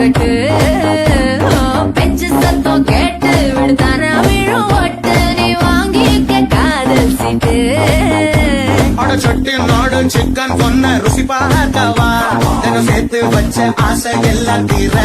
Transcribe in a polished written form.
கட்டு பெஞ்சு சத்தம் கேட்டு விடுதான விழும் ஒட்டு நீ வாங்கிக்க காதல் சீட்டு சொட்டி நாடு சிக்கன் கொன்ன ருசி பார்க்கவா சேர்த்து வச்ச ஆசை எல்லாம் தீர